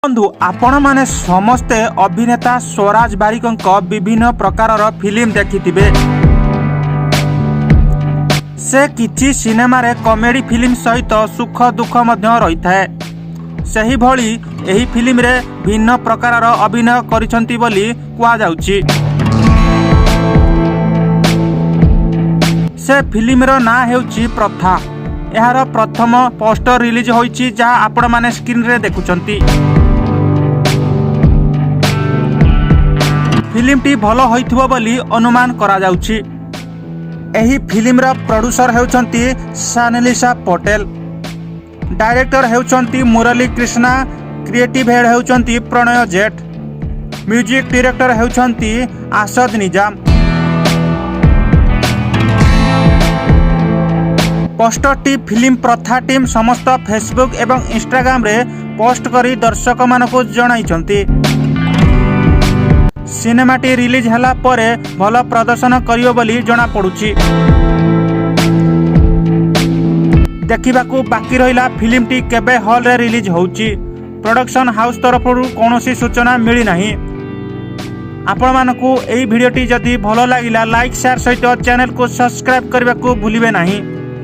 बंधु आपण माने समस्ते अभिनेता स्वराज बारिकों विभिन्न प्रकार फिल्म देखिथिबे। से किछि सिनेमा रे कॉमेडी फिल्म सहित सुख दुख मध्य रही थाए। सही भली एही फिल्म रे भिन्न प्रकार अभिनय करिसंती बोली कुआ जाउची। से फिल्म रो ना हेउची प्रथा। एहार प्रथम पोस्टर रिलीज होईची जहा आपण माने स्क्रीन रे देखुचंती। फिल्म टी भलो होइथिबो बोली अनुमान करा जाउची। एही फिल्म रा प्रोड्यूसर हेउचंती सानेलिसा पटेल, डायरेक्टर हेउचंती मुरली कृष्णा, क्रिएटिव हेड हेउचंती प्रणय जेठ, म्यूजिक डायरेक्टर हेउचंती आसद निजाम। पोस्टर टी फिल्म प्रथा टीम समस्त फेसबुक एवं इंस्टाग्राम रे पोस्ट करी दर्शक मानकु जणाइचंती। सिनेमाटी रिलीज हला परे भल प्रदर्शन करियो बोली जना पड़ुची। देखिबाकू बाकी रहिला फिल्म टी केबे हॉल रे रिलीज होउची। प्रोडक्शन हाउस तरफरु कोनोसी सूचना मिली नाही। आपण मानकू एई वीडियोटी जदी भलो लागिला लाइक शेयर सहित चैनल को सब्सक्राइब करबाकू भूलिबे नाही।